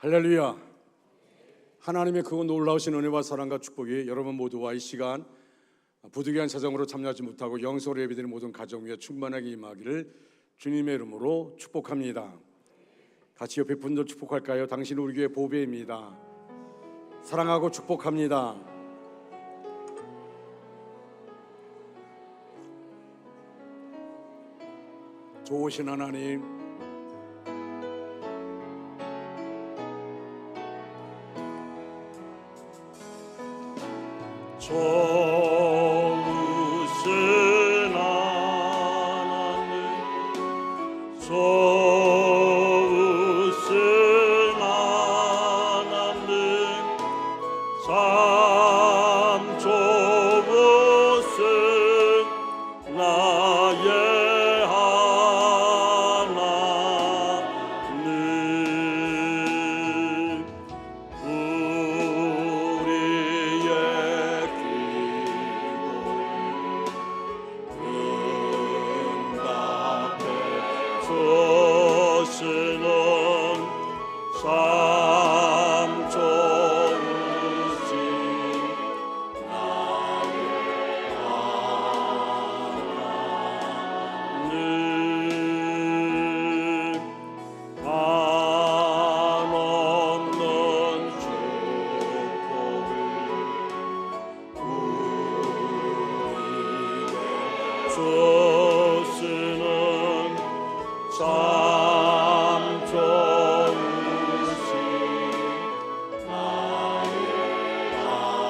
할렐루야. 하나님의 그 놀라우신 은혜와 사랑과 축복이 여러분 모두와 이 시간 부득이한 사정으로 참여하지 못하고 영성으로 예배드리는 모든 가정 위에 충만하게 임하기를 주님의 이름으로 축복합니다. 같이 옆에 분들 축복할까요? 당신은 우리 교회 보배입니다. 사랑하고 축복합니다. 좋으신 하나님, 좋으신 하나님, 좋으신 하나님, 참 좋으신 나의 하나님, 우리의 주시는 참 좋으신 나의 하나님, 한없는 축복을 우리에게 주시는 참 좋으신 나의 하나님.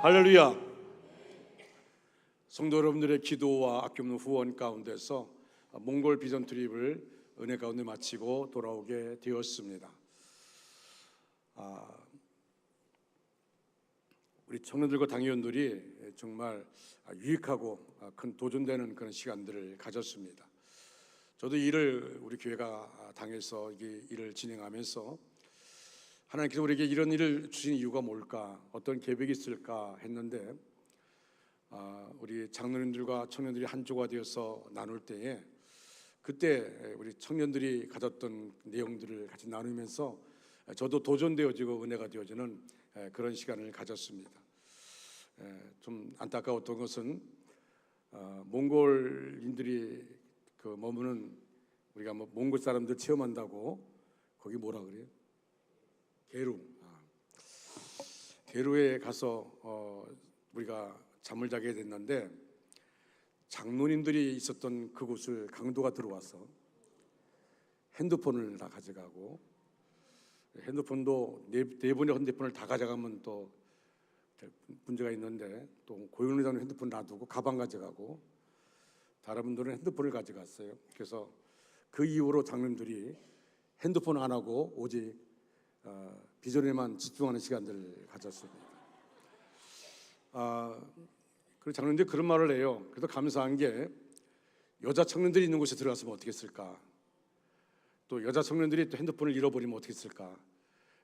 할렐루야. 성도 여러분들의 기도와 아낌없는 후원 가운데서 몽골 비전 트립을 은혜 가운데 마치고 돌아오게 되었습니다. 우리 청년들과 당회원들이 정말 유익하고 큰 도전되는 그런 시간들을 가졌습니다. 저도 우리 교회가 당에서 이 일을 진행하면서 하나님께서 우리에게 이런 일을 주신 이유가 뭘까, 어떤 계획이 있을까 했는데 우리 장로님들과 청년들이 한 조가 되어서 나눌 때에 그때 우리 청년들이 가졌던 내용들을 같이 나누면서 저도 도전되어지고 은혜가 되어지는 그런 시간을 가졌습니다. 좀 안타까웠던 것은 몽골인들이 그 머무는, 우리가 뭐 몽골 사람들 체험한다고 거기 뭐라 그래요? 게루에 가서 우리가 잠을 자게 됐는데 장로님들이 있었던 그곳을 강도가 들어와서 핸드폰을 다 가져가고, 핸드폰도 네 번의 핸드폰을 다 가져가면 또 문제가 있는데, 또 고용노동자는 핸드폰 놔두고 가방 가져가고 다른 분들은 핸드폰을 가져갔어요. 그래서 그 이후로 장로님들이 핸드폰 안 하고 오직 비전에만 집중하는 시간들을 가졌습니다. 그리고 장로님들이 그런 말을 해요. 그래도 감사한 게 여자 청년들이 있는 곳에 들어갔으면 어떻게 했을까, 또 여자 청년들이 또 핸드폰을 잃어버리면 어떻게 했을까.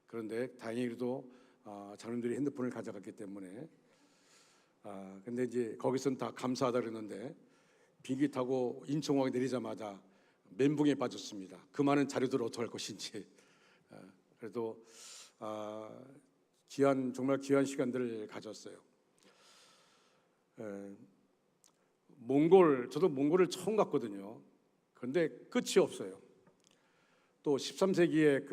그런데 다행히도 장로님들이 핸드폰을 가져갔기 때문에 근데 이제 거기서는 다 감사하다 그랬는데 비행기 타고 인천공항에 내리자마자 멘붕에 빠졌습니다. 그 많은 자료들을 어떻게 할 것인지. 그래도 정말 귀한 시간들을 가졌어요. 저도 몽골을 처음 갔거든요. 그런데 끝이 없어요. 또 13세기에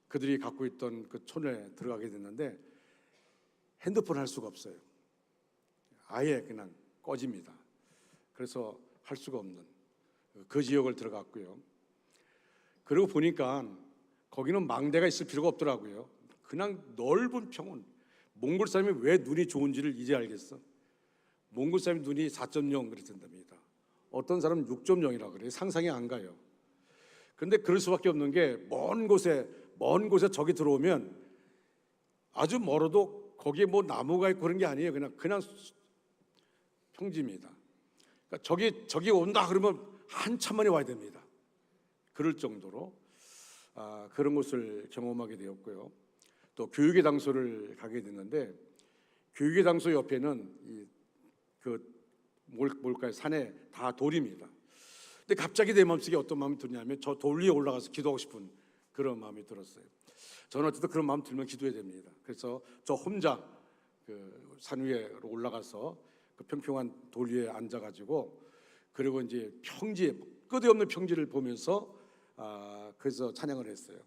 그들이 갖고 있던 그 촌에 들어가게 됐는데 핸드폰 할 수가 없어요. 아예 그냥 꺼집니다. 그래서 할 수가 없는 그 지역을 들어갔고요. 그리고 보니까 거기는 망대가 있을 필요가 없더라고요. 그냥 넓은 평원. 몽골 사람이 왜 눈이 좋은지를 이제 알겠어. 몽골 사람이 눈이 4.0 그랬답니다. 어떤 사람은 6.0이라 그래요. 상상이 안 가요. 그런데 그럴 수밖에 없는 게 먼 곳에 적이 들어오면 아주 멀어도 거기에 뭐 나무가 있고 그런 게 아니에요. 그냥 평지입니다. 그러니까 적이 온다 그러면 한참 만에 와야 됩니다. 그럴 정도로 그런 것을 경험하게 되었고요. 또 교육의 장소를 가게 됐는데 교육의 장소 옆에는 뭘까요? 산에 다 돌입니다. 근데 갑자기 내 마음속에 어떤 마음이 드냐면 저 돌 위에 올라가서 기도하고 싶은 그런 마음이 들었어요. 저는 어쨌든 그런 마음 들면 기도해야 됩니다. 그래서 저 혼자 그 산 위에 올라가서 그 평평한 돌 위에 앉아가지고, 그리고 이제 평지, 끝없는 평지를 보면서 그래서 찬양을 했어요.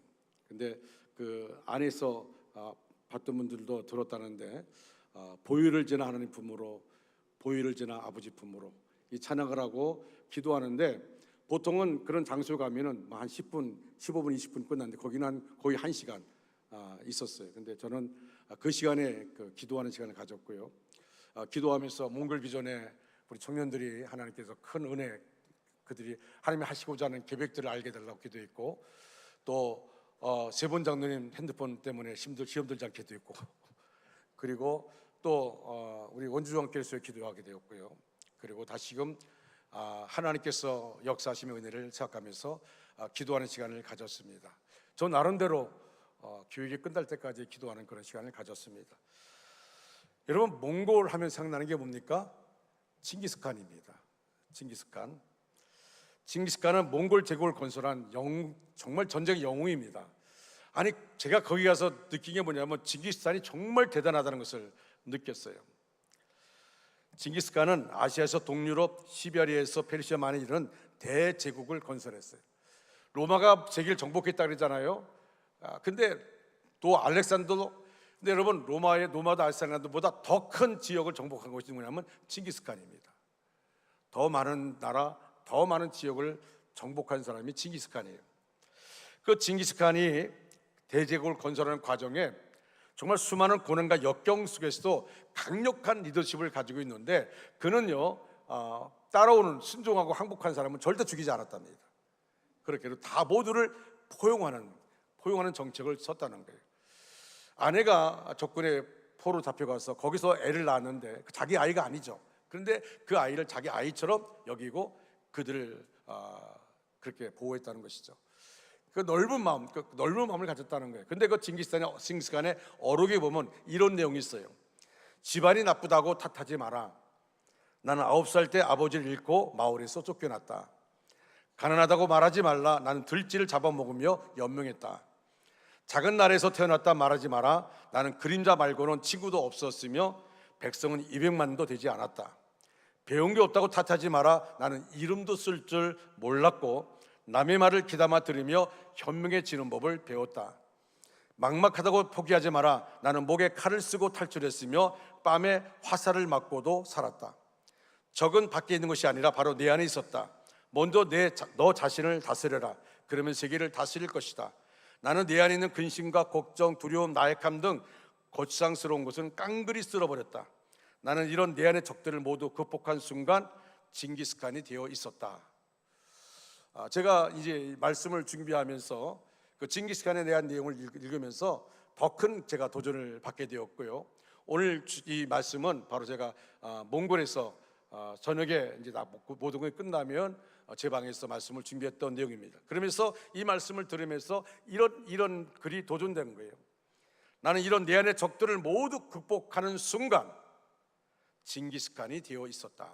근데 그 안에서 봤던 분들도 들었다는데, 보혈을 지나 하나님 품으로, 보혈을 지나 아버지 품으로 이 찬양을 하고 기도하는데, 보통은 그런 장소에 가면은 한 10분, 15분, 20분 끝났는데 거기는 거의 1시간 있었어요. 근데 저는 그 시간에 그 기도하는 시간을 가졌고요. 기도하면서 몽골 비전에 우리 청년들이 하나님께서 큰 은혜, 그들이 하나님이 하시고자 하는 계획들을 알게 달라고 기도했고, 또 세본 장로님 핸드폰 때문에 시험 들지 않게 기도했고, 그리고 또 우리 원주종교회에서 기도하게 되었고요. 그리고 다시금 하나님께서 역사하심의 은혜를 생각하면서 기도하는 시간을 가졌습니다. 저 나름대로 교육이 끝날 때까지 기도하는 그런 시간을 가졌습니다. 여러분, 몽골 하면 생각나는 게 뭡니까? 칭기스칸입니다. 칭기스칸은 몽골 제국을 건설한 정말 전쟁의 영웅입니다. 아니, 제가 거기 가서 느낀 게 뭐냐면 칭기스칸이 정말 대단하다는 것을 느꼈어요. 칭기스칸은 아시아에서 동유럽, 시베리아에서 페르시아만에 이르는 대제국을 건설했어요. 로마가 세계를 정복했다 그러잖아요. 근데 또 알렉산더도, 근데 여러분, 로마도 알렉산더보다 더 큰 지역을 정복한 것이 뭐냐면 칭기스칸입니다. 더 많은 나라, 더 많은 지역을 정복한 사람이 칭기스칸이에요. 그 칭기스칸이 대제국을 건설하는 과정에 정말 수많은 고난과 역경 속에서도 강력한 리더십을 가지고 있는데, 그는요 따라오는 순종하고 항복한 사람은 절대 죽이지 않았답니다. 그렇게 다 모두를 포용하는 정책을 썼다는 거예요. 아내가 적군의 포로 잡혀가서 거기서 애를 낳았는데 자기 아이가 아니죠. 그런데 그 아이를 자기 아이처럼 여기고 그들을 그렇게 보호했다는 것이죠. 그 넓은 마음을 가졌다는 거예요. 근데 그 칭기스칸의 어록에 보면 이런 내용이 있어요. 집안이 나쁘다고 탓하지 마라. 나는 9살 때 아버지를 잃고 마을에서 쫓겨났다. 가난하다고 말하지 말라. 나는 들쥐를 잡아먹으며 연명했다. 작은 나라에서 태어났다 말하지 마라. 나는 그림자 말고는 친구도 없었으며 백성은 200만도 되지 않았다. 배운 게 없다고 탓하지 마라. 나는 이름도 쓸 줄 몰랐고 남의 말을 귀담아 들으며 현명해지는 법을 배웠다. 막막하다고 포기하지 마라. 나는 목에 칼을 쓰고 탈출했으며 뺨에 화살을 맞고도 살았다. 적은 밖에 있는 것이 아니라 바로 내 안에 있었다. 먼저 너 자신을 다스려라. 그러면 세계를 다스릴 것이다. 나는 내 안에 있는 근심과 걱정, 두려움, 나약함 등 고치상스러운 것은 깡그리 쓸어버렸다. 나는 이런 내 안의 적들을 모두 극복한 순간 징기스칸이 되어 있었다. 제가 이제 말씀을 준비하면서 그 징기스칸에 대한 내용을 읽으면서 더 큰 제가 도전을 받게 되었고요. 오늘 이 말씀은 바로 제가 몽골에서 저녁에 이제 모든 게 끝나면 제 방에서 말씀을 준비했던 내용입니다. 그러면서 이 말씀을 들으면서 이런 글이 도전된 거예요. 나는 이런 내 안의 적들을 모두 극복하는 순간 징기스칸이 되어 있었다.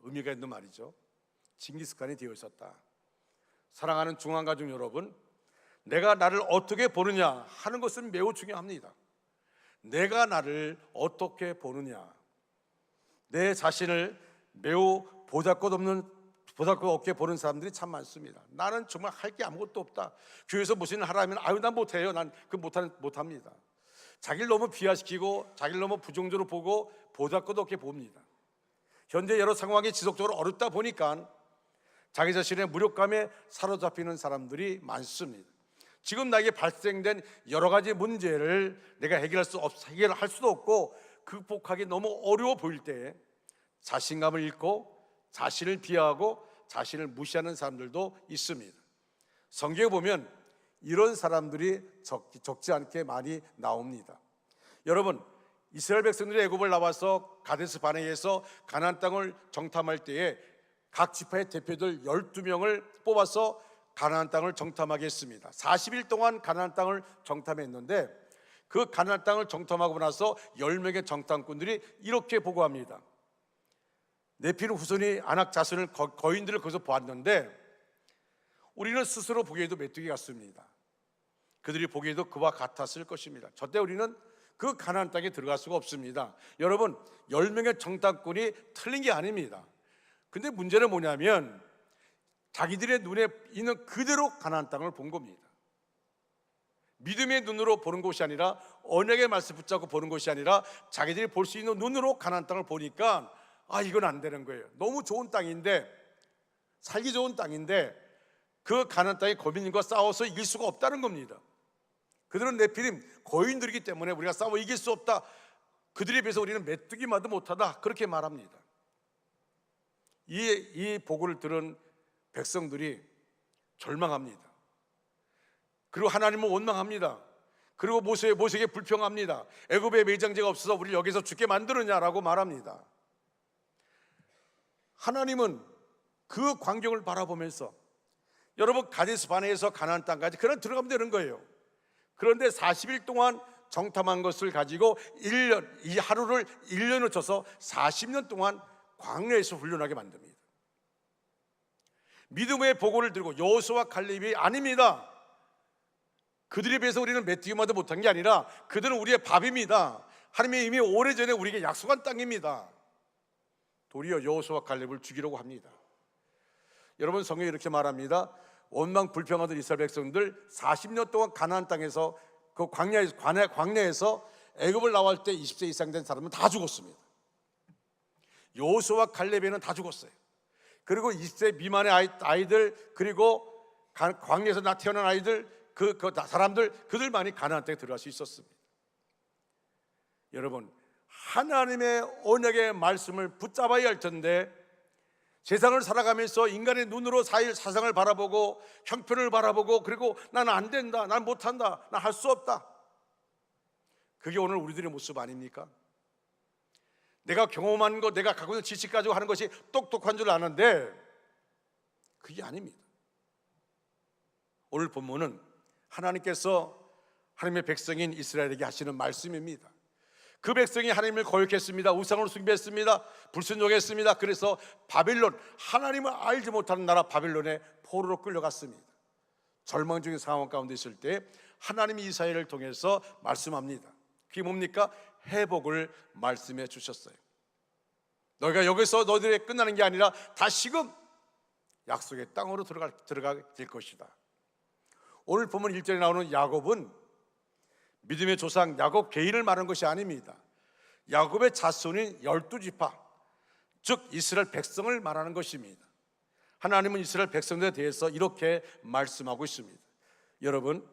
의미가 있는 말이죠. 징기스칸이 되어 있었다. 사랑하는 중앙가족 여러분, 내가 나를 어떻게 보느냐 하는 것은 매우 중요합니다. 내가 나를 어떻게 보느냐, 내 자신을 매우 보잘것없게 보는 사람들이 참 많습니다. 나는 정말 할 게 아무것도 없다. 교회에서 무슨 일 하라 하면 난 못해요. 난 못합니다. 자기를 너무 비하시키고 자기를 너무 부정적으로 보고 보잘것없게 봅니다. 현재 여러 상황이 지속적으로 어렵다 보니까 자기 자신의 무력감에 사로잡히는 사람들이 많습니다. 지금 나에게 발생된 여러 가지 문제를 내가 해결할 수도 없고 극복하기 너무 어려워 보일 때 자신감을 잃고 자신을 비하하고 자신을 무시하는 사람들도 있습니다. 성경에 보면 이런 사람들이 적지 않게 많이 나옵니다. 여러분, 이스라엘 백성들이 애굽을 나와서 가데스 바네에서 가나안 땅을 정탐할 때에 각 지파의 대표들 12명을 뽑아서 가나안 땅을 정탐하게 했습니다. 40일 동안 가나안 땅을 정탐했는데 그 가나안 땅을 정탐하고 나서 10명의 정탐꾼들이 이렇게 보고합니다. 네피림 후손이 아낙 자손을 거인들을 거기서 보았는데 우리는 스스로 보기에도 메뚜기 같습니다. 그들이 보기에도 그와 같았을 것입니다. 절대 우리는 그 가나안 땅에 들어갈 수가 없습니다. 여러분, 10명의 정탐꾼이 틀린 게 아닙니다. 근데 문제는 뭐냐면 자기들의 눈에 있는 그대로 가나안 땅을 본 겁니다. 믿음의 눈으로 보는 것이 아니라, 언약의 말씀 붙잡고 보는 것이 아니라 자기들이 볼 수 있는 눈으로 가나안 땅을 보니까 이건 안 되는 거예요. 너무 좋은 땅인데, 살기 좋은 땅인데 그 가나안 땅의 거민과 싸워서 이길 수가 없다는 겁니다. 그들은 네피림 거인들이기 때문에 우리가 싸워 이길 수 없다, 그들에 비해서 우리는 메뚜기마도 못하다, 그렇게 말합니다. 이 보고를 들은 백성들이 절망합니다. 그리고 하나님은 원망합니다. 그리고 모세에게 불평합니다. 애굽에 매장제가 없어서 우리를 여기서 죽게 만들었냐라고 말합니다. 하나님은 그 광경을 바라보면서, 여러분, 가데스 바네에서 가나안 땅까지 그냥 들어가면 되는 거예요. 그런데 40일 동안 정탐한 것을 가지고 이 하루를 1년을 쳐서 40년 동안 광야에서 훈련하게 만듭니다. 믿음의 보고를 들고 여호수아와 갈렙이 아닙니다. 그들에 비해서 우리는 메뚜기마도 못한 게 아니라 그들은 우리의 밥입니다. 하나님이 이미 오래전에 우리에게 약속한 땅입니다. 도리어 여호수아와 갈렙을 죽이려고 합니다. 여러분, 성경이 이렇게 말합니다. 원망 불평하던 이스라엘 백성들 40년 동안 가나안 땅에서 그 광야에서 애굽을 나올 때 20세 이상 된 사람은 다 죽었습니다. 여호수아와 갈렙에는 다 죽었어요. 그리고 20세 미만의 아이들, 그리고 광야에서 태어난 아이들, 그 사람들, 그들만이 가나안 땅에 들어갈 수 있었습니다. 여러분, 하나님의 언약의 말씀을 붙잡아야 할 텐데, 세상을 살아가면서 인간의 눈으로 사상을 바라보고 형편을 바라보고, 그리고 나는 안 된다, 난 못한다, 난 할 수 없다, 그게 오늘 우리들의 모습 아닙니까? 내가 경험한 것, 내가 갖고 있는 지식 가지고 하는 것이 똑똑한 줄 아는데 그게 아닙니다. 오늘 본문은 하나님께서 하나님의 백성인 이스라엘에게 하시는 말씀입니다. 그 백성이 하나님을 거역했습니다. 우상을 숭배했습니다. 불순종했습니다. 그래서 바빌론, 하나님을 알지 못하는 나라 바빌론에 포로로 끌려갔습니다. 절망적인 상황 가운데 있을 때 하나님이 이사야를 통해서 말씀합니다. 그게 뭡니까? 회복을 말씀해 주셨어요. 너희가 여기서 너희들의 끝나는 게 아니라 다시금 약속의 땅으로 들어가게 될 것이다. 오늘 보면 1절에 나오는 야곱은 믿음의 조상 야곱 개인을 말하는 것이 아닙니다. 야곱의 자손인 12지파, 즉 이스라엘 백성을 말하는 것입니다. 하나님은 이스라엘 백성들에 대해서 이렇게 말씀하고 있습니다. 여러분,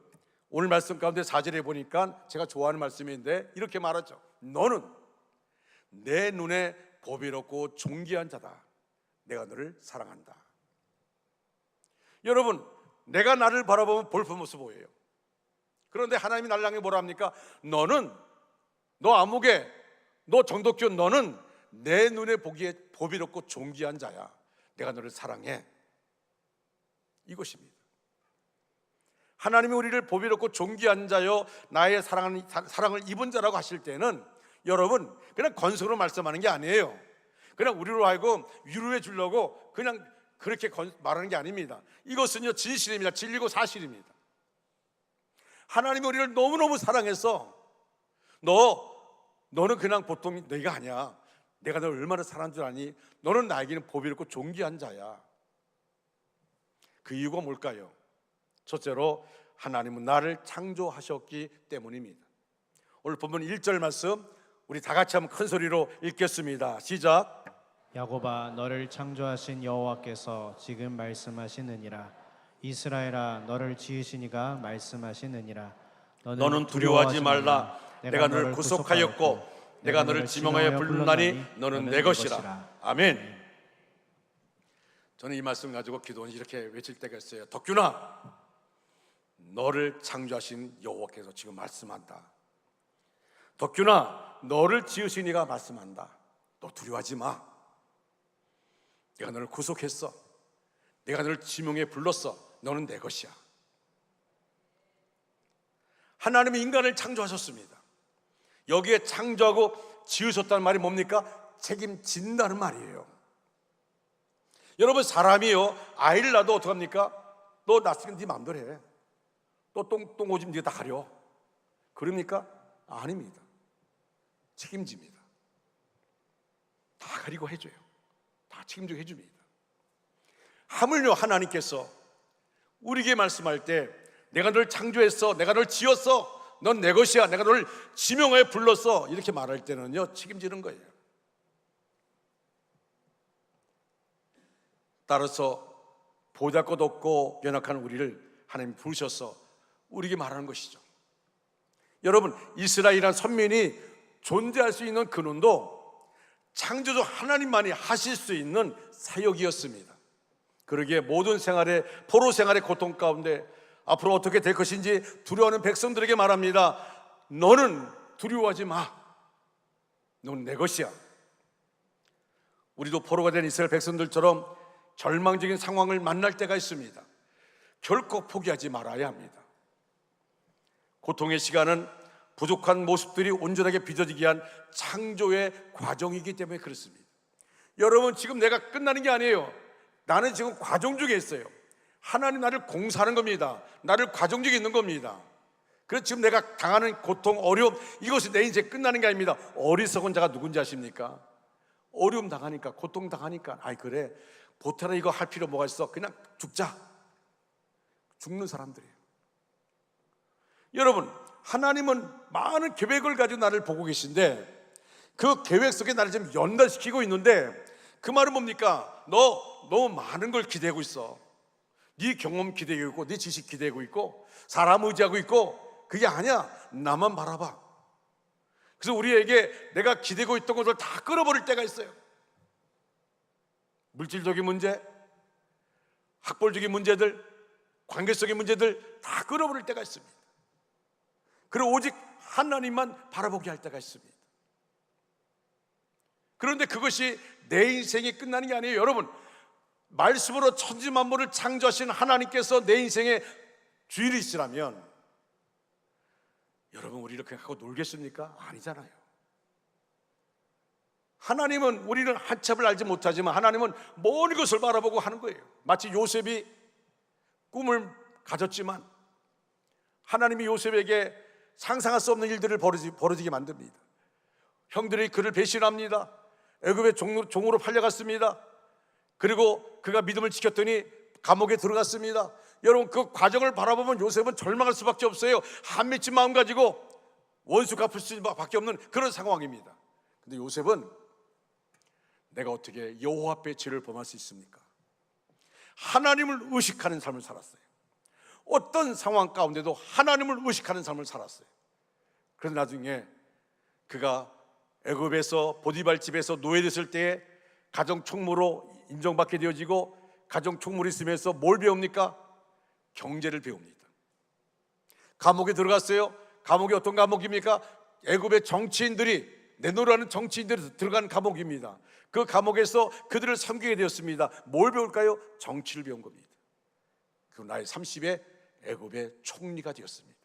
오늘 말씀 가운데 4절에 보니까 제가 좋아하는 말씀인데 이렇게 말하죠. 너는 내 눈에 보배롭고 존귀한 자다. 내가 너를 사랑한다. 여러분, 내가 나를 바라보면 볼품없어 보여요. 그런데 하나님이 나를 향해 뭐라 합니까? 너 아무개, 너 정독교, 너는 내 눈에 보기에 보배롭고 존귀한 자야. 내가 너를 사랑해. 이것입니다. 하나님이 우리를 보배롭고 존귀한 자요, 나의 사랑을 입은 자라고 하실 때는 여러분, 그냥 건성으로 말씀하는 게 아니에요. 그냥 우리로 하여금 위로해 주려고 그냥 그렇게 말하는 게 아닙니다. 이것은요, 진실입니다. 진리고 사실입니다. 하나님이 우리를 너무너무 사랑해서 너는 그냥 보통 너희가 아니야. 내가 너를 얼마나 사랑한 줄 아니? 너는 나에게는 보배롭고 존귀한 자야. 그 이유가 뭘까요? 첫째로 하나님은 나를 창조하셨기 때문입니다. 오늘 본문 1절 말씀 우리 다 같이 한번 큰 소리로 읽겠습니다. 시작. 야곱아, 너를 창조하신 여호와께서 지금 말씀하시느니라. 이스라엘아, 너를 지으신 이가 말씀하시느니라. 너는 두려워하지 말라. 내가 너를 구속하였고 내가 너를 지명하여 불렀나니 너는 내 것이라. 아멘. 저는 이 말씀 가지고 기도원이 이렇게 외칠 때가 있어요. 덕균아, 너를 창조하신 여호와께서 지금 말씀한다. 덕균아, 너를 지으신 이가 말씀한다. 너 두려워하지 마. 내가 너를 구속했어. 내가 너를 지명해 불렀어. 너는 내 것이야. 하나님이 인간을 창조하셨습니다. 여기에 창조하고 지으셨다는 말이 뭡니까? 책임진다는 말이에요. 여러분, 사람이요, 아이를 낳아도 어떡합니까? 너 낳았으니까 네 마음대로 해. 또 똥 오줌 네가 다 가려. 그럽니까? 아닙니다. 책임집니다. 다 가리고 해줘요. 다 책임지고 해줍니다. 하물며 하나님께서 우리에게 말씀할 때 내가 널 창조했어, 내가 널 지었어, 넌 내 것이야, 내가 널 지명하여 불렀어, 이렇게 말할 때는요, 책임지는 거예요. 따라서 보잘것없고 연약한 우리를 하나님 부르셔서 우리에게 말하는 것이죠. 여러분, 이스라엘이란 선민이 존재할 수 있는 근원도 창조주 하나님만이 하실 수 있는 사역이었습니다. 그러기에 모든 생활의, 포로 생활의 고통 가운데 앞으로 어떻게 될 것인지 두려워하는 백성들에게 말합니다. 너는 두려워하지 마. 넌 내 것이야. 우리도 포로가 된 이스라엘 백성들처럼 절망적인 상황을 만날 때가 있습니다. 결코 포기하지 말아야 합니다. 고통의 시간은 부족한 모습들이 온전하게 빚어지게 한 창조의 과정이기 때문에 그렇습니다. 여러분, 지금 내가 끝나는 게 아니에요. 나는 지금 과정 중에 있어요. 하나님 나를 공사하는 겁니다. 나를 과정 중에 있는 겁니다. 그래서 지금 내가 당하는 고통, 어려움, 이것이 내 인생 끝나는 게 아닙니다. 어리석은 자가 누군지 아십니까? 어려움 당하니까, 고통 당하니까, 아이 그래, 보태라, 이거 할 필요 뭐가 있어, 그냥 죽자. 죽는 사람들이에요. 여러분, 하나님은 많은 계획을 가지고 나를 보고 계신데 그 계획 속에 나를 지금 연단시키고 있는데, 그 말은 뭡니까? 너 너무 많은 걸 기대고 있어. 네 경험 기대고 있고, 네 지식 기대고 있고, 사람 의지하고 있고, 그게 아니야. 나만 바라봐. 그래서 우리에게 내가 기대고 있던 것을 다 끌어버릴 때가 있어요. 물질적인 문제, 학벌적인 문제들, 관계적인 문제들 다 끌어버릴 때가 있습니다. 그리고 오직 하나님만 바라보게 할 때가 있습니다. 그런데 그것이 내 인생이 끝나는 게 아니에요. 여러분, 말씀으로 천지만물을 창조하신 하나님께서 내 인생의 주인이시라면 여러분, 우리 이렇게 하고 놀겠습니까? 아니잖아요. 하나님은, 우리는 한참을 알지 못하지만 하나님은 먼 것을 바라보고 하는 거예요. 마치 요셉이 꿈을 가졌지만 하나님이 요셉에게 상상할 수 없는 일들을 벌어지게 만듭니다. 형들이 그를 배신합니다. 애굽의 종으로 팔려갔습니다. 그리고 그가 믿음을 지켰더니 감옥에 들어갔습니다. 여러분, 그 과정을 바라보면 요셉은 절망할 수밖에 없어요. 한 맺힌 마음 가지고 원수 갚을 수밖에 없는 그런 상황입니다. 근데 요셉은 내가 어떻게 여호와 앞에 죄를 범할 수 있습니까? 하나님을 의식하는 삶을 살았어요. 어떤 상황 가운데도 하나님을 의식하는 삶을 살았어요. 그래서 나중에 그가 애굽에서 보디발 집에서 노예됐을 때에 가정 총무로 인정받게 되어지고, 가정 총무로 있으면서 뭘 배웁니까? 경제를 배웁니다. 감옥에 들어갔어요. 감옥이 어떤 감옥입니까? 애굽의 정치인들이, 내노라는 정치인들이 들어간 감옥입니다. 그 감옥에서 그들을 섬기게 되었습니다. 뭘 배울까요? 정치를 배운 겁니다. 그 나이 30에 애굽의 총리가 되었습니다.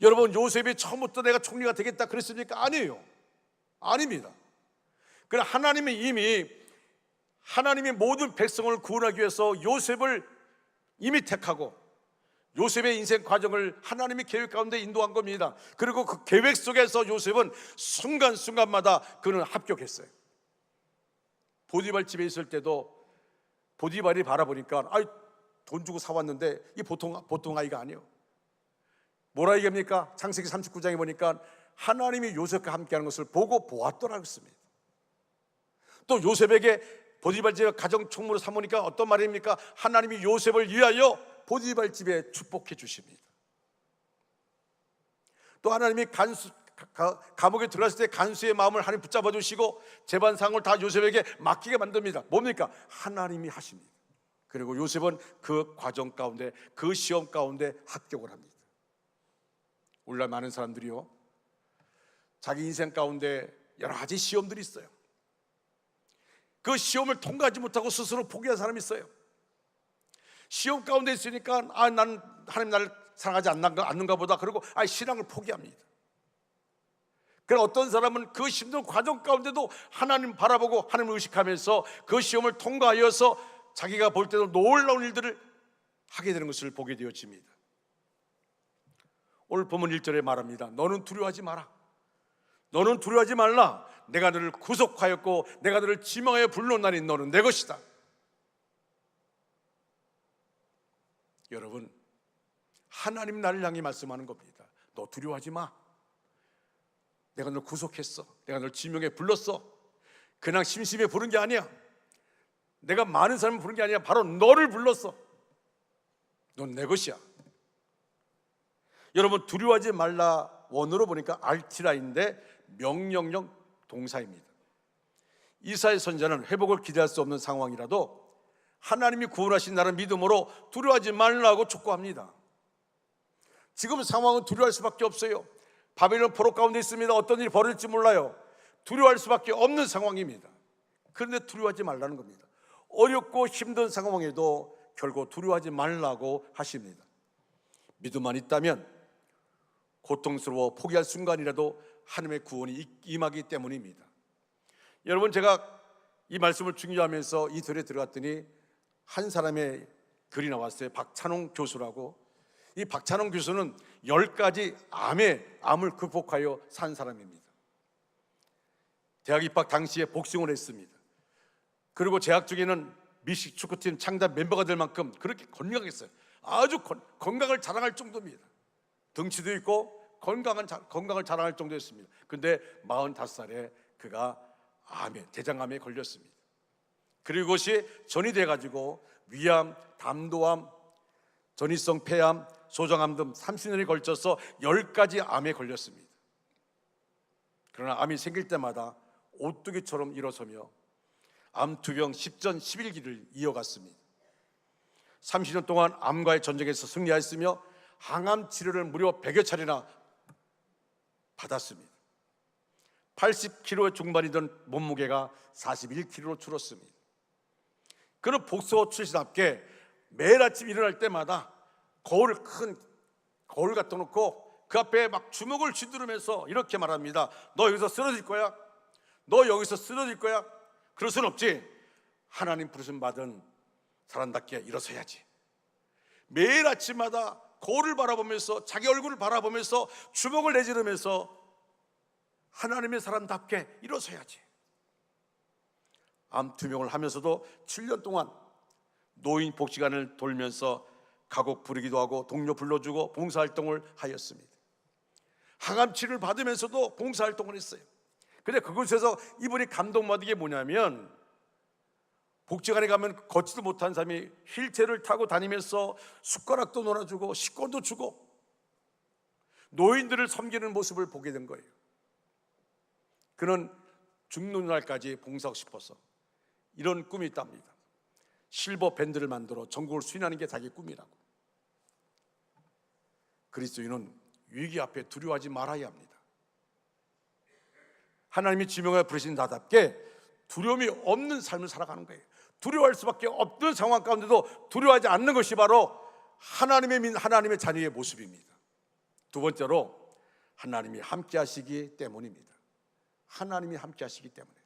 여러분, 요셉이 처음부터 내가 총리가 되겠다 그랬습니까? 아니에요. 아닙니다. 그러나 하나님이 이미 하나님의 모든 백성을 구원하기 위해서 요셉을 이미 택하고 요셉의 인생 과정을 하나님의 계획 가운데 인도한 겁니다. 그리고 그 계획 속에서 요셉은 순간순간마다 그는 합격했어요. 보디발 집에 있을 때도 보디발이 바라보니까, 아이, 돈 주고 사왔는데 이 보통 아이가 아니에요. 뭐라 얘기합니까? 창세기 39장에 보니까 하나님이 요셉과 함께하는 것을 보고 보았더라고 했습니다. 또 요셉에게 보디발 집에 가정 총무로 삼으니까 어떤 말입니까? 하나님이 요셉을 위하여 보디발 집에 축복해 주십니다. 또 하나님이 감옥에 들어갔을 때 간수의 마음을 하나님 붙잡아 주시고 재반상을 다 요셉에게 맡기게 만듭니다. 뭡니까? 하나님이 하십니다. 그리고 요셉은 그 과정 가운데, 그 시험 가운데 합격을 합니다. 오늘날 많은 사람들이요, 자기 인생 가운데 여러 가지 시험들이 있어요. 그 시험을 통과하지 못하고 스스로 포기한 사람이 있어요. 시험 가운데 있으니까 난 하나님 나를 사랑하지 않는가 보다, 그리고 신앙을 포기합니다. 그러나 어떤 사람은 그 힘든 과정 가운데도 하나님 바라보고 하나님을 의식하면서 그 시험을 통과하여서 자기가 볼 때도 놀라운 일들을 하게 되는 것을 보게 되어집니다. 오늘 본문 1절에 말합니다. 너는 두려워하지 마라. 너는 두려워하지 말라. 내가 너를 구속하였고 내가 너를 지명하여 불러나니 너는 내 것이다. 여러분, 하나님 나를 향해 말씀하는 겁니다. 너 두려워하지 마. 내가 널 구속했어. 내가 널 지명해 불렀어. 그냥 심심해 부른 게 아니야. 내가 많은 사람을 부른 게 아니야. 바로 너를 불렀어. 넌 내 것이야. 여러분, 두려워하지 말라 원어로 보니까 알티라인데 명령형 동사입니다. 이사야 선지자는 회복을 기대할 수 없는 상황이라도 하나님이 구원하신 나를 믿음으로 두려워하지 말라고 촉구합니다. 지금 상황은 두려워할 수밖에 없어요. 바벨론 포로 가운데 있습니다. 어떤 일이 벌어질지 몰라요. 두려워할 수밖에 없는 상황입니다. 그런데 두려워하지 말라는 겁니다. 어렵고 힘든 상황에도 결국 두려워하지 말라고 하십니다. 믿음만 있다면 고통스러워 포기할 순간이라도 하나님의 구원이 임하기 때문입니다. 여러분, 제가 이 말씀을 중요하면서 이 들에 들어갔더니 한 사람의 글이 나왔어요. 박찬홍 교수라고. 이 박찬홍 교수는 10가지 암을 극복하여 산 사람입니다. 대학 입학 당시에 복싱을 했습니다. 그리고 재학 중에는 미식 축구팀 창단 멤버가 될 만큼 그렇게 건강했어요. 아주 건강을 자랑할 정도입니다. 덩치도 있고 건강을 자랑할 정도였습니다. 근데 45살에 그가 대장암에 걸렸습니다. 그리고 이것이 전이 돼가지고 위암, 담도암, 전이성 폐암, 소장암 등 30년에 걸쳐서 10가지 암에 걸렸습니다. 그러나 암이 생길 때마다 오뚜기처럼 일어서며 암투병 10전 11기를 이어갔습니다. 30년 동안 암과의 전쟁에서 승리하였으며 항암 치료를 무려 100여 차례나 받았습니다. 80kg 중반이던 몸무게가 41kg로 줄었습니다. 그는 복서 출신답게 매일 아침 일어날 때마다 큰 거울 갖다 놓고 그 앞에 막 주먹을 쥐두르면서 이렇게 말합니다. 너 여기서 쓰러질 거야. 너 여기서 쓰러질 거야. 그럴 순 없지. 하나님 부르심 받은 사람답게 일어서야지. 매일 아침마다 거울을 바라보면서 자기 얼굴을 바라보면서 주먹을 내지르면서 하나님의 사람답게 일어서야지. 암 투병을 하면서도 7년 동안 노인 복지관을 돌면서 가곡 부르기도 하고 동료 불러주고 봉사활동을 하였습니다. 항암 치료를 받으면서도 봉사활동을 했어요. 근데 그곳에서 이분이 감동받은 게 뭐냐면 복지관에 가면 걷지도 못한 사람이 휠체어를 타고 다니면서 숟가락도 놀아주고 식권도 주고 노인들을 섬기는 모습을 보게 된 거예요. 그는 죽는 날까지 봉사하고 싶어서 이런 꿈이 있답니다. 실버 밴드를 만들어 전국을 수인하는 게 자기 꿈이라고. 그리스도인은 위기 앞에 두려워하지 말아야 합니다. 하나님이 지명하여 부르신 나답게 두려움이 없는 삶을 살아가는 거예요. 두려워할 수밖에 없는 상황 가운데도 두려워하지 않는 것이 바로 하나님의 자녀의 모습입니다. 두 번째로 하나님이 함께 하시기 때문입니다. 하나님이 함께 하시기 때문에.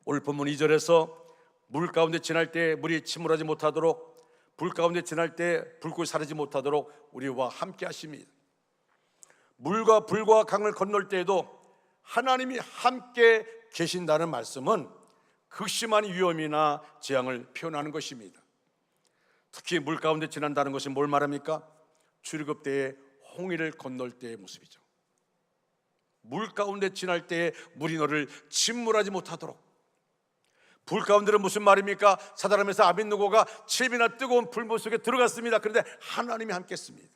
오늘 본문 2절에서 물 가운데 지날 때 물이 침몰하지 못하도록, 불 가운데 지날 때 불꽃이 사르지 못하도록 우리와 함께 하십니다. 물과 불과 강을 건널 때에도 하나님이 함께 계신다는 말씀은 극심한 위험이나 재앙을 표현하는 것입니다. 특히 물 가운데 지난다는 것이 뭘 말합니까? 출애굽 때의 홍해를 건널 때의 모습이죠. 물 가운데 지날 때에 물이 너를 침몰하지 못하도록. 불 가운데는 무슨 말입니까? 사다람에서 아벳느고가 7배나 뜨거운 불못 속에 들어갔습니다. 그런데 하나님이 함께 했습니다.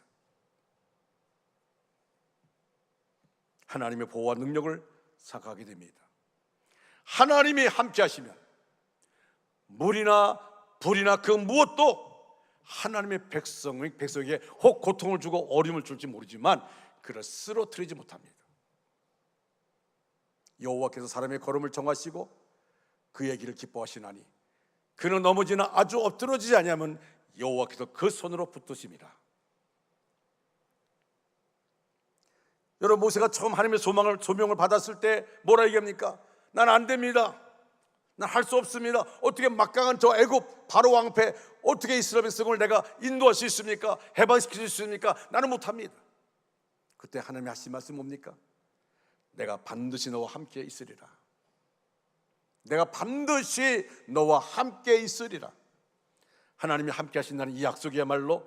하나님의 보호와 능력을 생각하게 됩니다. 하나님이 함께 하시면 물이나 불이나 그 무엇도 하나님의 백성에게 혹 고통을 주고 어려움을 줄지 모르지만 그를 쓰러뜨리지 못합니다. 여호와께서 사람의 걸음을 정하시고 그의 길을 기뻐하시나니 그는 넘어지나 아주 엎드러지지 아니하면 여호와께서 그 손으로 붙드심이라. 여러분, 모세가 처음 하나님의 소명을 받았을 때 뭐라 얘기합니까? 난 안 됩니다. 난 할 수 없습니다. 어떻게 막강한 저 애굽 바로 왕패, 어떻게 이스라엘 백성을 내가 인도할 수 있습니까? 해방시킬 수 있습니까? 나는 못합니다. 그때 하나님이 하신 말씀 뭡니까? 내가 반드시 너와 함께 있으리라. 내가 반드시 너와 함께 있으리라. 하나님이 함께 하신다는 이 약속이야말로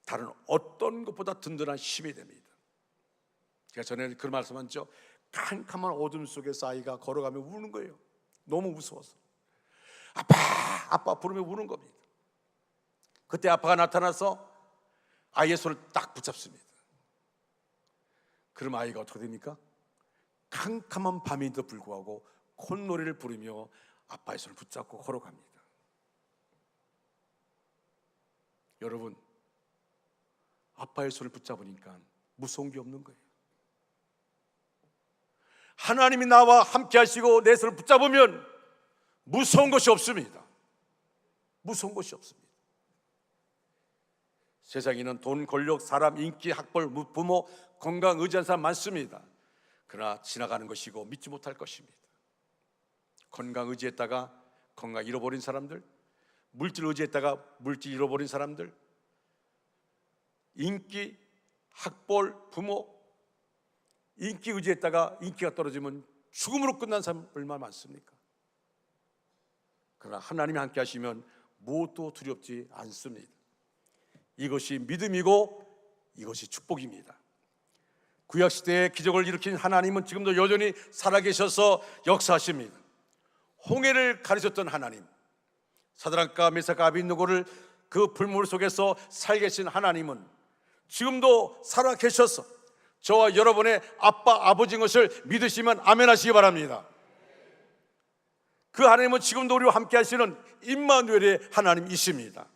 다른 어떤 것보다 든든한 힘이 됩니다. 제가 전에 그런 말씀하셨죠. 캄캄한 어둠 속에서 아이가 걸어가며 우는 거예요. 너무 무서워서. 아빠, 아빠 부르며 우는 겁니다. 그때 아빠가 나타나서 아이의 손을 딱 붙잡습니다. 그럼 아이가 어떻게 됩니까? 캄캄한 밤인데도 불구하고 콧노래를 부르며 아빠의 손을 붙잡고 걸어갑니다. 여러분, 아빠의 손을 붙잡으니까 무서운 게 없는 거예요. 하나님이 나와 함께 하시고 내 손을 붙잡으면 무서운 것이 없습니다. 무서운 것이 없습니다. 세상에는 돈, 권력, 사람, 인기, 학벌, 부모, 건강 의지한 사람 많습니다. 그러나 지나가는 것이고 믿지 못할 것입니다. 건강 의지했다가 건강 잃어버린 사람들, 물질 의지했다가 물질 잃어버린 사람들, 인기, 학벌, 부모, 인기 의지했다가 인기가 떨어지면 죽음으로 끝난 사람 얼마나 많습니까? 그러나 하나님이 함께 하시면 무엇도 두렵지 않습니다. 이것이 믿음이고 이것이 축복입니다. 구약시대에 기적을 일으킨 하나님은 지금도 여전히 살아계셔서 역사하십니다. 홍해를 가르쳤던 하나님, 사드락과 메삭과 아벳느고를 그 불물 속에서 살게 하신 하나님은 지금도 살아계셔서 저와 여러분의 아빠, 아버지인 것을 믿으시면 아멘 하시기 바랍니다. 그 하나님은 지금도 우리와 함께 하시는 임마누엘의 하나님이십니다.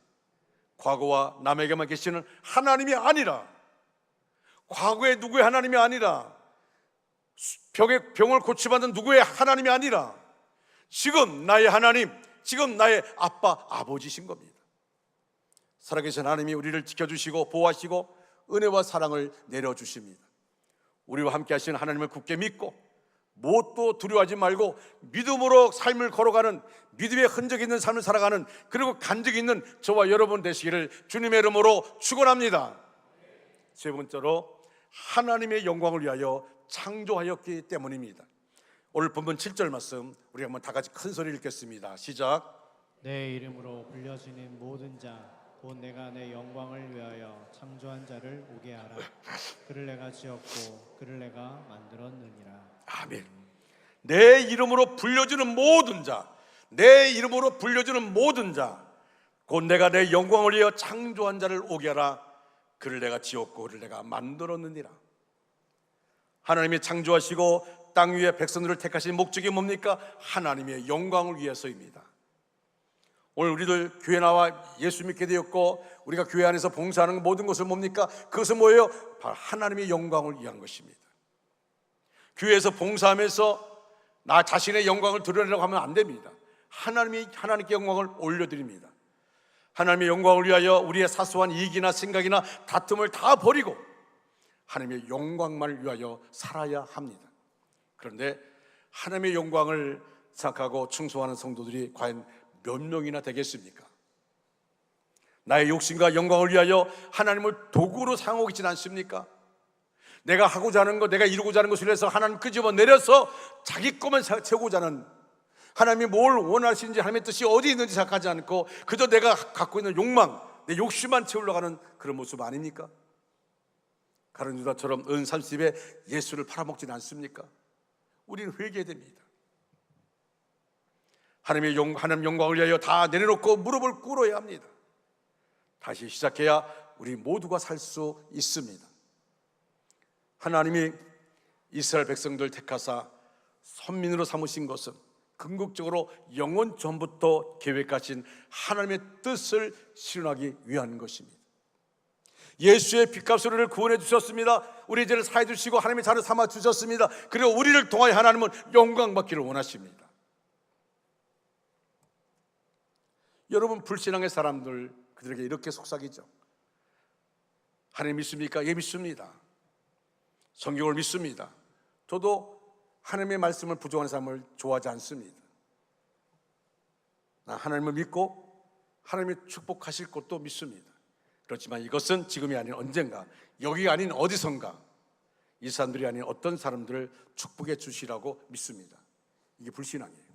과거와 남에게만 계시는 하나님이 아니라, 과거의 누구의 하나님이 아니라, 병을 고치받는 누구의 하나님이 아니라 지금 나의 하나님, 지금 나의 아빠, 아버지신 겁니다. 살아계신 하나님이 우리를 지켜주시고 보호하시고 은혜와 사랑을 내려주십니다. 우리와 함께 하시는 하나님을 굳게 믿고 무엇도 두려워하지 말고 믿음으로 삶을 걸어가는, 믿음의 흔적이 있는 삶을 살아가는, 그리고 간증이 있는 저와 여러분 되시기를 주님의 이름으로 축원합니다. 세 번째로 하나님의 영광을 위하여 창조하였기 때문입니다. 오늘 본문 7절 말씀 우리 한번 다 같이 큰 소리 읽겠습니다. 시작. 내 이름으로 불려지는 모든 자 곧 내가 내 영광을 위하여 창조한 자를 오게 하라. 그를 내가 지었고 그를 내가 만들었느니라. 아멘. 내 이름으로 불려지는 모든 자, 내 이름으로 불려지는 모든 자, 곧 내가 내 영광을 위하여 창조한 자를 오게 하라. 그를 내가 지었고 그를 내가 만들었느니라. 하나님이 창조하시고 땅 위에 백성들을 택하신 목적이 뭡니까? 하나님의 영광을 위해서입니다. 오늘 우리들 교회 나와 예수 믿게 되었고 우리가 교회 안에서 봉사하는 모든 것을 뭡니까? 그것은 뭐예요? 바로 하나님의 영광을 위한 것입니다. 교회에서 봉사하면서 나 자신의 영광을 드러내려고 하면 안 됩니다. 하나님께 영광을 올려드립니다. 하나님의 영광을 위하여 우리의 사소한 이익이나 생각이나 다툼을 다 버리고 하나님의 영광만을 위하여 살아야 합니다. 그런데 하나님의 영광을 생각하고 충성하는 성도들이 과연 몇 명이나 되겠습니까? 나의 욕심과 영광을 위하여 하나님을 도구로 사용하고 있지는 않습니까? 내가 하고자 하는 것, 내가 이루고자 하는 것을 위해서 하나님 끄집어 내려서 자기 것만 채우고자 하는, 하나님이 뭘 원하시는지 하나님의 뜻이 어디 있는지 생각하지 않고 그저 내가 갖고 있는 욕망, 내 욕심만 채우려고 하는 그런 모습 아닙니까? 가룟 유다처럼 은 30에 예수를 팔아먹지는 않습니까? 우리는 회개해야 됩니다. 하나님 영광을 위하여 다 내려놓고 무릎을 꿇어야 합니다. 다시 시작해야 우리 모두가 살 수 있습니다. 하나님이 이스라엘 백성들 택하사 선민으로 삼으신 것은 궁극적으로 영원 전부터 계획하신 하나님의 뜻을 실현하기 위한 것입니다. 예수의 핏값으로 우리를 구원해 주셨습니다. 우리 죄를 사해 주시고 하나님의 자녀 삼아 주셨습니다. 그리고 우리를 통하여 하나님은 영광 받기를 원하십니다. 여러분, 불신앙의 사람들, 그들에게 이렇게 속삭이죠. 하나님 믿습니까? 예, 믿습니다. 성경을 믿습니다. 저도 하나님의 말씀을 부정하는 사람을 좋아하지 않습니다. 나 하나님을 믿고 하나님의 축복하실 것도 믿습니다. 그렇지만 이것은 지금이 아닌 언젠가, 여기가 아닌 어디선가 이 사람들이 아닌 어떤 사람들을 축복해 주시라고 믿습니다. 이게 불신앙이에요.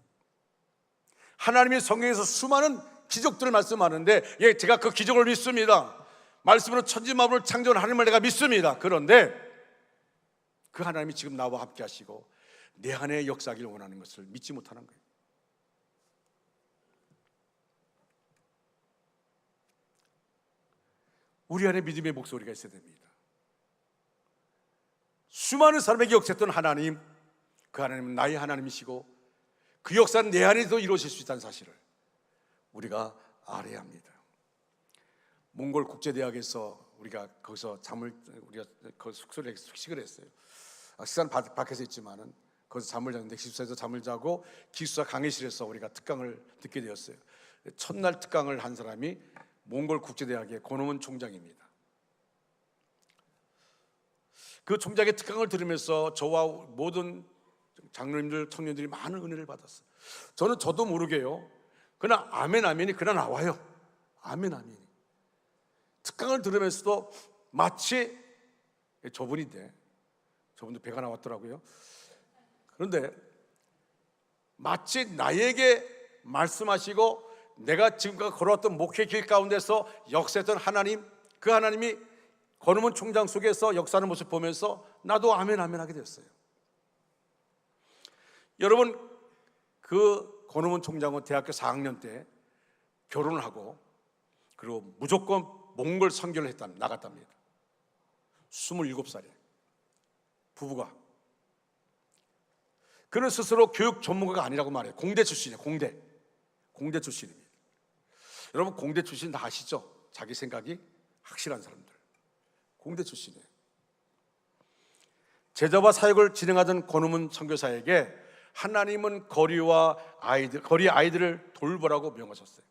하나님이 성경에서 수많은 기적들을 말씀하는데, 예, 제가 그 기적을 믿습니다. 말씀으로 천지만물을 창조한 하나님을 내가 믿습니다. 그런데 그 하나님이 지금 나와 함께 하시고 내 안에 역사하기를 원하는 것을 믿지 못하는 거예요. 우리 안에 믿음의 목소리가 있어야 됩니다. 수많은 사람에게 역사했던 하나님, 그 하나님은 나의 하나님이시고 그 역사는 내 안에도 이루어질 수 있다는 사실을 우리가 알아야 합니다. 몽골 국제대학에서 우리가 거기서 우리가 그 숙소를 숙식을 했어요. 식사는 밖에서 했지만은 거기서 잠을 잤는데 기숙사에서 잠을 자고 기숙사 강의실에서 우리가 특강을 듣게 되었어요. 첫날 특강을 한 사람이 몽골 국제대학의 권호문 총장입니다. 그 총장의 특강을 들으면서 저와 모든 장로님들, 청년들이 많은 은혜를 받았어요. 저도 모르게요, 그냥 아멘 아멘이 그냥 나와요. 아멘 아멘이. 특강을 들으면서도 마치 저분도 배가 나왔더라고요. 그런데 마치 나에게 말씀하시고 내가 지금까지 걸어왔던 목회 길 가운데서 역사했던 하나님, 그 하나님이 권호문 총장 속에서 역사하는 모습 보면서 나도 아멘 아멘 하게 됐어요. 여러분, 그 권호문 총장은 대학교 4학년 때 결혼을 하고 그리고 무조건 몽골 선교를 나갔답니다. 27살에 부부가. 그는 스스로 교육 전문가가 아니라고 말해요. 공대 출신이에요. 공대 출신입니다. 여러분, 공대 출신 다 아시죠? 자기 생각이 확실한 사람들, 공대 출신이에요. 제자와 사역을 진행하던 권호문 선교사에게 하나님은 거리 아이들을 돌보라고 명하셨어요.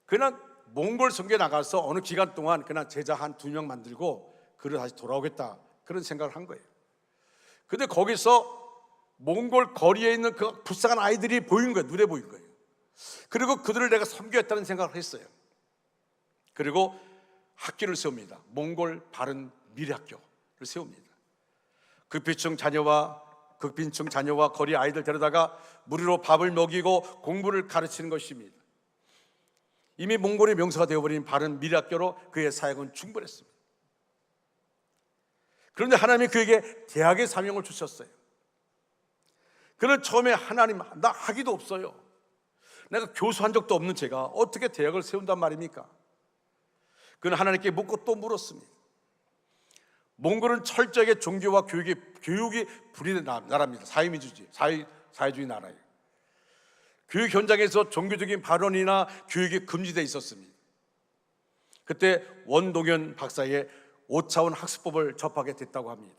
그냥 몽골 선교에 나가서 어느 기간 동안 그냥 제자 한 2명 만들고 그를 다시 돌아오겠다, 그런 생각을 한 거예요. 근데 거기서 몽골 거리에 있는 그 불쌍한 아이들이 보인 거예요. 눈에 보인 거예요. 그리고 그들을 내가 섬겨야겠다는 생각을 했어요. 그리고 학교를 세웁니다. 몽골 바른 미래학교를 세웁니다. 극빈층 자녀와 거리 아이들 데려다가 무료로 밥을 먹이고 공부를 가르치는 것입니다. 이미 몽골의 명소가 되어버린 바른 미래학교로 그의 사역은 충분했습니다. 그런데 하나님이 그에게 대학의 사명을 주셨어요. 그는 처음에 하나님, 나 학위도 없어요. 내가 교수한 적도 없는 제가 어떻게 대학을 세운단 말입니까? 그는 하나님께 묻고 또 물었습니다. 몽골은 철저하게 종교와 교육이 분리된 나라입니다. 사회주의 나라예요. 교육 현장에서 종교적인 발언이나 교육이 금지되어 있었습니다. 그때 원동현 박사의 5차원 학습법을 접하게 됐다고 합니다.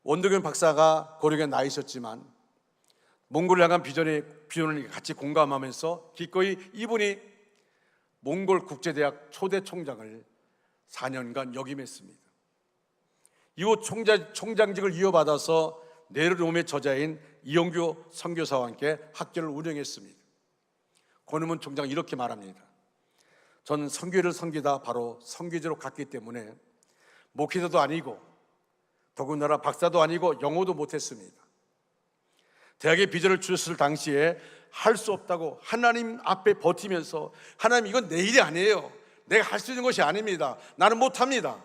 원동현 박사가 고령의 나이셨지만 몽골을 향한 비전을 같이 공감하면서 기꺼이 이분이 몽골 국제대학 초대 총장을 4년간 역임했습니다. 이후 총장직을 이어받아서 네르롬의 저자인 이용규 선교사와 함께 학교를 운영했습니다. 권호문 총장은 이렇게 말합니다. 저는 선교를 섬기다 바로 선교지로 갔기 때문에 목회자도 아니고 더군다나 박사도 아니고 영어도 못했습니다. 대학의 비전을 주셨을 당시에 할 수 없다고 하나님 앞에 버티면서, 하나님 이건 내 일이 아니에요. 내가 할 수 있는 것이 아닙니다. 나는 못합니다.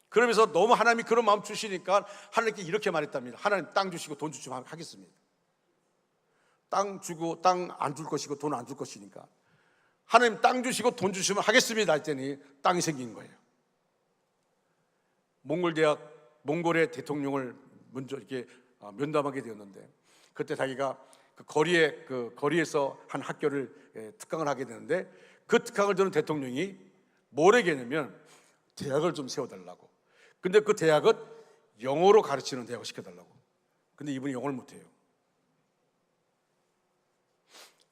그러면서 너무 하나님이 그런 마음 주시니까 하나님께 이렇게 말했답니다. 하나님, 땅 주시고 돈 주시면 하겠습니다. 땅 주고 땅 안 줄 것이고 돈 안 줄 것이니까 하나님 땅 주시고 돈 주시면 하겠습니다 했더니 땅이 생긴 거예요. 몽골의 대통령을 먼저 이렇게 면담하게 되었는데, 그때 자기가 거리에서 한 학교를 특강을 하게 되는데, 그 특강을 듣는 대통령이 뭘 얘기했냐면 대학을 좀 세워달라고. 근데 그 대학은 영어로 가르치는 대학을 시켜달라고. 근데 이분이 영어를 못해요.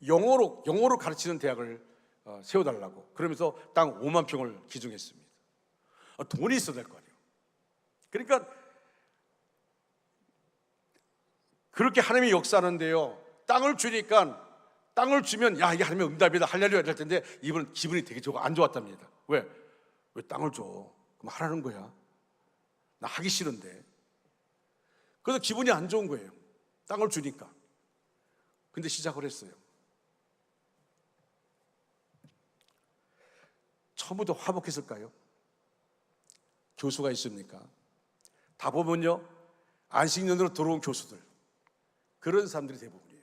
영어로 가르치는 대학을 세워달라고. 그러면서 땅 5만 평을 기증했습니다. 돈이 있어야 될 거 아니에요. 그러니까 그렇게 하나님이 역사하는데요, 땅을 주니까, 땅을 주면 야 이게 하나님의 응답이다 할렐루야 이럴 텐데 이분은 기분이 되게 안 좋았답니다. 왜 땅을 줘? 그럼 하라는 거야? 나 하기 싫은데. 그래서 기분이 안 좋은 거예요, 땅을 주니까. 근데 시작을 했어요. 처음부터 화목했을까요? 교수가 있습니까? 다 보면요, 안식년으로 들어온 교수들, 그런 사람들이 대부분이에요.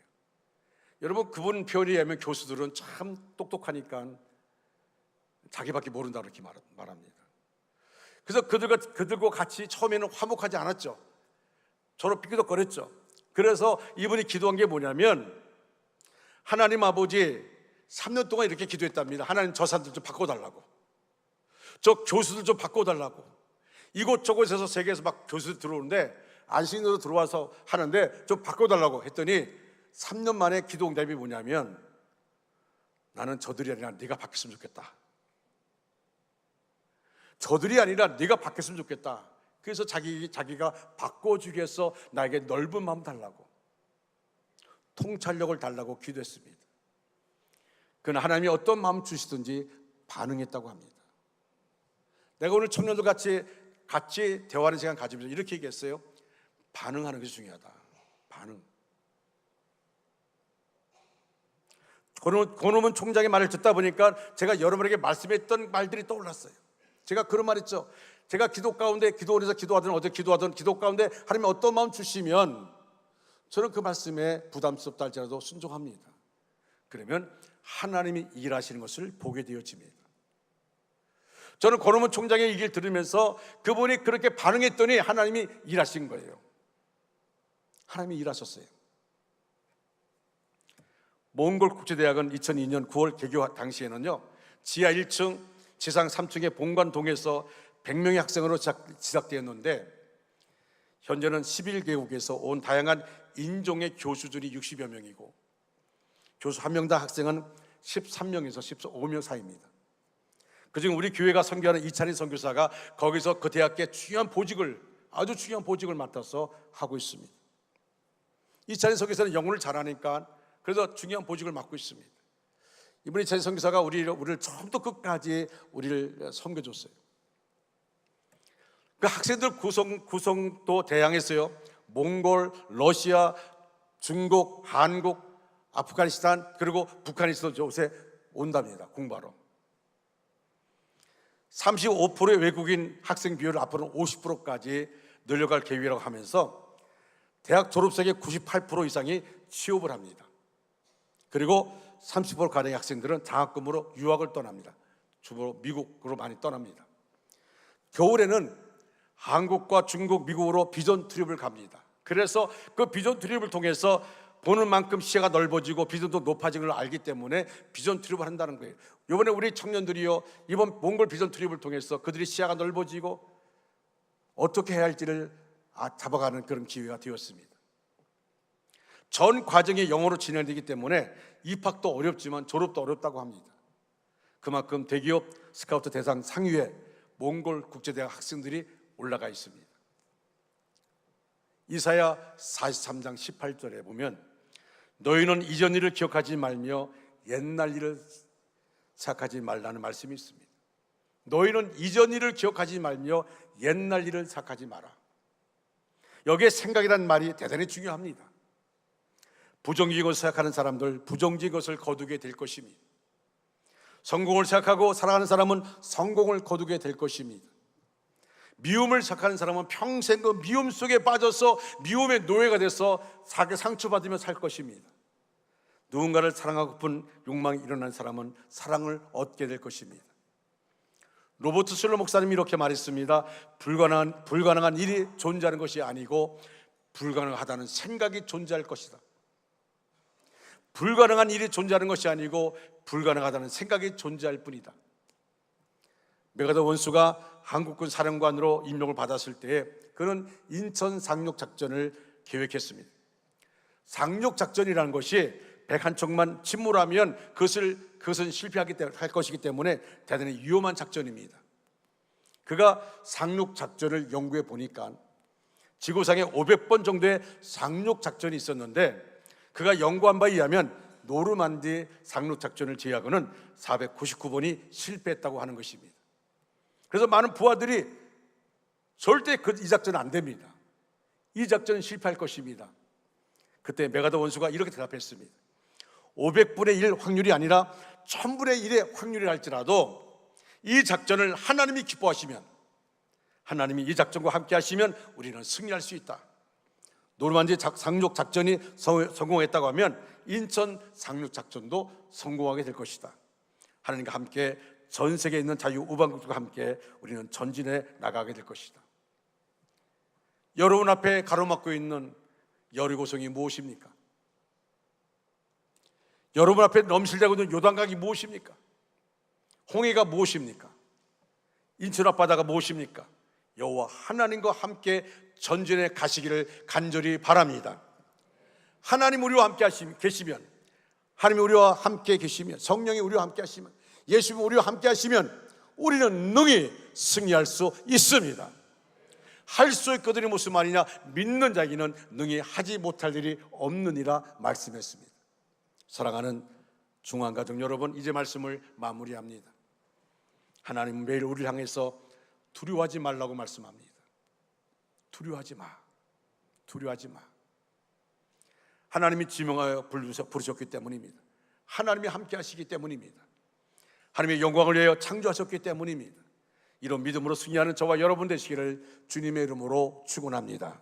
여러분, 그분 표현에 의하면 교수들은 참 똑똑하니까 자기밖에 모른다 그렇게 말합니다. 그래서 그들과 같이 처음에는 화목하지 않았죠. 서로 삐끗거렸죠. 그래서 이분이 기도한 게 뭐냐면, 하나님 아버지 3년 동안 이렇게 기도했답니다. 하나님 저 사람들 좀 바꿔달라고, 저 교수들 좀 바꿔달라고. 이곳저곳에서 세계에서 막 교수들 들어오는데 안식년으로 들어와서 하는데 좀 바꿔달라고 했더니 3년 만에 기도 응답이 뭐냐면, 나는 저들이 아니라 네가 바뀌었으면 좋겠다. 저들이 아니라 네가 바뀌었으면 좋겠다. 그래서 자기가 바꿔주기 위해서 나에게 넓은 마음 달라고, 통찰력을 달라고 기도했습니다. 그는 하나님이 어떤 마음 주시든지 반응했다고 합니다. 내가 오늘 청년들 같이 대화하는 시간 가지면서 이렇게 얘기했어요. 반응하는 것이 중요하다. 반응. 권오문 총장의 말을 듣다 보니까 제가 여러분에게 말씀했던 말들이 떠올랐어요. 제가 그런 말 했죠. 제가 기도 가운데, 기도원에서 기도하든 어디 기도하든 기도 가운데 하나님이 어떤 마음 주시면 저는 그 말씀에 부담스럽다 할지라도 순종합니다. 그러면 하나님이 일하시는 것을 보게 되어집니다. 저는 권오문 총장의 얘기를 들으면서 그분이 그렇게 반응했더니 하나님이 일하신 거예요. 하나님이 일하셨어요. 몽골 국제대학은 2002년 9월 개교 당시에는요, 지하 1층, 지상 3층의 본관동에서 100명의 학생으로 시작되었는데, 현재는 11개국에서 온 다양한 인종의 교수들이 60여 명이고, 교수 한 명당 학생은 13명에서 15명 사이입니다. 그중 우리 교회가 선교하는 이찬희 선교사가 거기서 그 대학의 아주 중요한 보직을 맡아서 하고 있습니다. 이찬희 선교사는 영어를 잘하니까 그래서 중요한 보직을 맡고 있습니다. 이분이 이찬희 선교사가 우리를 처음부터 끝까지 우리를 섬겨줬어요. 그 학생들 구성도 다양했어요. 몽골, 러시아, 중국, 한국, 아프가니스탄, 그리고 북한에서도 요새 온답니다, 공부하러. 35%의 외국인 학생 비율을 앞으로는 50%까지 늘려갈 계획이라고 하면서 대학 졸업생의 98% 이상이 취업을 합니다. 그리고 30%가량의 학생들은 장학금으로 유학을 떠납니다. 주로 미국으로 많이 떠납니다. 겨울에는 한국과 중국, 미국으로 비전 트립을 갑니다. 그래서 그 비전 트립을 통해서 보는 만큼 시야가 넓어지고 비전도 높아지는 걸 알기 때문에 비전 트립을 한다는 거예요. 이번에 우리 청년들이요, 이번 몽골 비전 트립을 통해서 그들이 시야가 넓어지고 어떻게 해야 할지를 잡아가는 그런 기회가 되었습니다. 전 과정이 영어로 진행되기 때문에 입학도 어렵지만 졸업도 어렵다고 합니다. 그만큼 대기업 스카우트 대상 상위에 몽골 국제대학 학생들이 올라가 있습니다. 이사야 43장 18절에 보면, 너희는 이전 일을 기억하지 말며 옛날 일을 생각하지 말라는 말씀이 있습니다. 너희는 이전 일을 기억하지 말며 옛날 일을 생각하지 마라. 여기에 생각이라는 말이 대단히 중요합니다. 부정적인 것을 생각하는 사람들, 부정적인 것을 거두게 될 것입니다. 성공을 생각하고 살아가는 사람은 성공을 거두게 될 것입니다. 미움을 생각하는 사람은 평생 그 미움 속에 빠져서 미움의 노예가 돼서 상처받으며 살 것입니다. 누군가를 사랑하고픈 욕망이 일어난 사람은 사랑을 얻게 될 것입니다. 로버트 슬러 목사님이 이렇게 말했습니다. 불가능한 일이 존재하는 것이 아니고 불가능하다는 생각이 존재할 것이다. 불가능한 일이 존재하는 것이 아니고 불가능하다는 생각이 존재할 뿐이다. 메가더 원수가 한국군 사령관으로 임명을 받았을 때에 그는 인천 상륙작전을 계획했습니다. 상륙작전이라는 것이 101척만 침몰하면 그것은 실패할 것이기 때문에 대단히 위험한 작전입니다. 그가 상륙 작전을 연구해 보니까 지구상에 500번 정도의 상륙 작전이 있었는데 그가 연구한 바에 의하면 노르만디 상륙 작전을 제외하고는 499번이 실패했다고 하는 것입니다. 그래서 많은 부하들이 절대 이 작전은 안 됩니다. 이 작전은 실패할 것입니다. 그때 메가더 원수가 이렇게 대답했습니다. 500분의 1 확률이 아니라 1000분의 1의 확률이랄지라도 이 작전을 하나님이 기뻐하시면, 하나님이 이 작전과 함께 하시면 우리는 승리할 수 있다. 노르만디 상륙 작전이 성공했다고 하면 인천 상륙 작전도 성공하게 될 것이다. 하나님과 함께 전 세계에 있는 자유우방국들과 함께 우리는 전진해 나가게 될 것이다. 여러분 앞에 가로막고 있는 여리고성이 무엇입니까? 여러분 앞에 넘실대고 있는 요단강이 무엇입니까? 홍해가 무엇입니까? 인천 앞바다가 무엇입니까? 여호와 하나님과 함께 전진해 가시기를 간절히 바랍니다. 하나님 우리와 함께 계시면, 하나님이 우리와 함께 계시면, 성령이 우리와 함께 하시면, 예수님이 우리와 함께 하시면 우리는 능히 승리할 수 있습니다. 할 수 있거든이 무슨 말이냐? 믿는 자에게는 능히 하지 못할 일이 없느니라 말씀했습니다. 사랑하는 중앙가족 여러분, 이제 말씀을 마무리합니다. 하나님은 매일 우리를 향해서 두려워하지 말라고 말씀합니다. 두려워하지 마. 두려워하지 마. 하나님이 지명하여 부르셨기 때문입니다. 하나님이 함께 하시기 때문입니다. 하나님의 영광을 위하여 창조하셨기 때문입니다. 이런 믿음으로 승리하는 저와 여러분 되시기를 주님의 이름으로 축원합니다.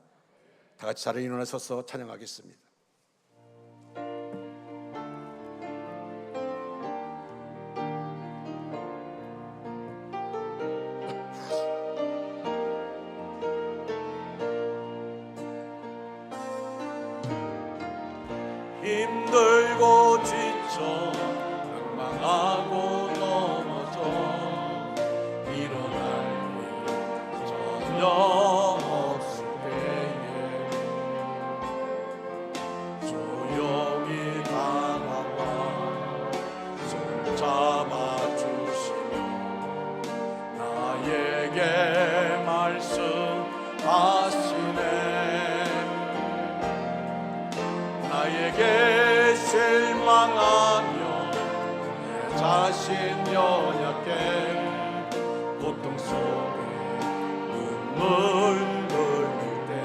다 같이 자리에 일어나셔서 찬양하겠습니다. 힘들고 지쳐 방황하고 넘어져 일어날 일 전혀 없을 때에 조용히 다가와 손 잡아주시며 나에게 말씀하시네. 나에게 실망하며 내 자신 연약해 고통 속에 눈물 흘릴 때에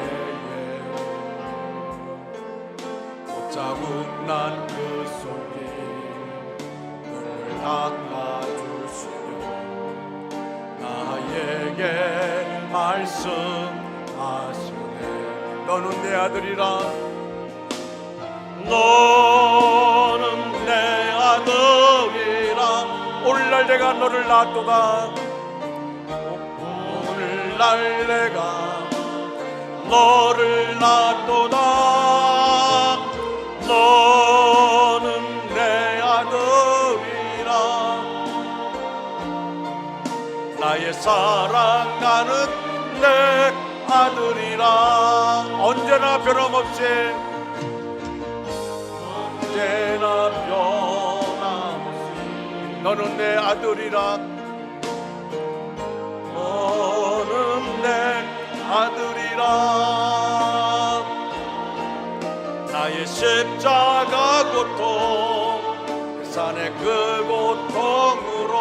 옷자국 난 그 속에 눈을 닦아주시며 나에게 말씀하시네. 너는 내 아들이라. 너는 내 아들이라. 오늘날 내가 너를 낳았도다. 오늘날 내가 너를 낳았도다. 너는 내 아들이라. 나의 사랑하는 내 아들이라. 언제나 변함없이 언제나 변함없이 너는 내 아들이라. 너는 내 아들이라. 나의 십자가 고통 그 산의 그 고통으로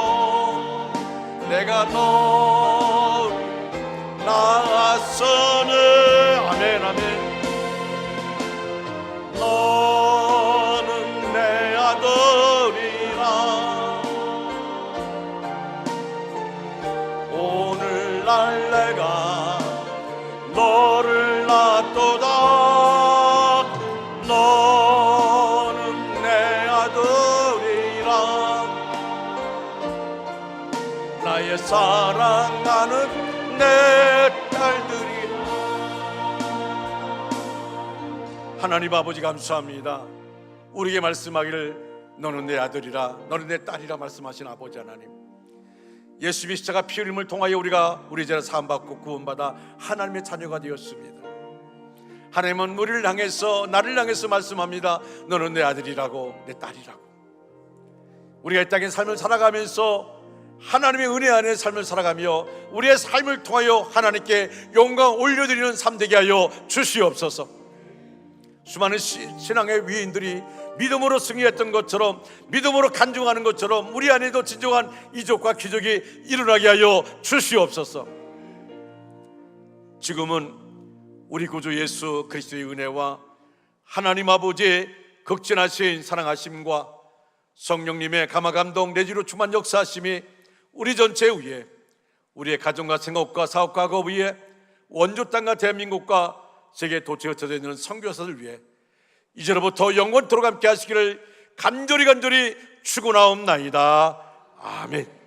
내가 너를 낳았으니 아멘 아멘. 너는 내 아들이라. 오늘날 내가 너를 낳았도다. 너는 내 아들이라. 나의 사랑하는 내 딸들이. 하나님 아버지 감사합니다. 우리에게 말씀하기를 너는 내 아들이라 너는 내 딸이라 말씀하신 아버지 하나님, 예수님의 십자가 피 흘림을 통하여 우리가 우리 죄를 사함받고 구원받아 하나님의 자녀가 되었습니다. 하나님은 우리를 향해서 나를 향해서 말씀합니다. 너는 내 아들이라고 내 딸이라고. 우리가 이 땅의 삶을 살아가면서 하나님의 은혜 안에 삶을 살아가며 우리의 삶을 통하여 하나님께 영광 올려드리는 삶 되게 하여 주시옵소서. 수많은 신앙의 위인들이 믿음으로 승리했던 것처럼, 믿음으로 간증하는 것처럼 우리 안에도 진정한 이적과 기적이 일어나게 하여 주시옵소서. 지금은 우리 구주 예수 그리스도의 은혜와 하나님 아버지의 극진하신 사랑하심과 성령님의 감화감동 내지로 충만 역사하심이 우리 전체 위에, 우리의 가정과 생업과 사업과 그 위에, 원조 땅과 대한민국과 세계 도처에 흩어져 있는 선교사들 위해 이제로부터 영원토록 함께 하시기를 간절히 축원하옵나이다. 아멘.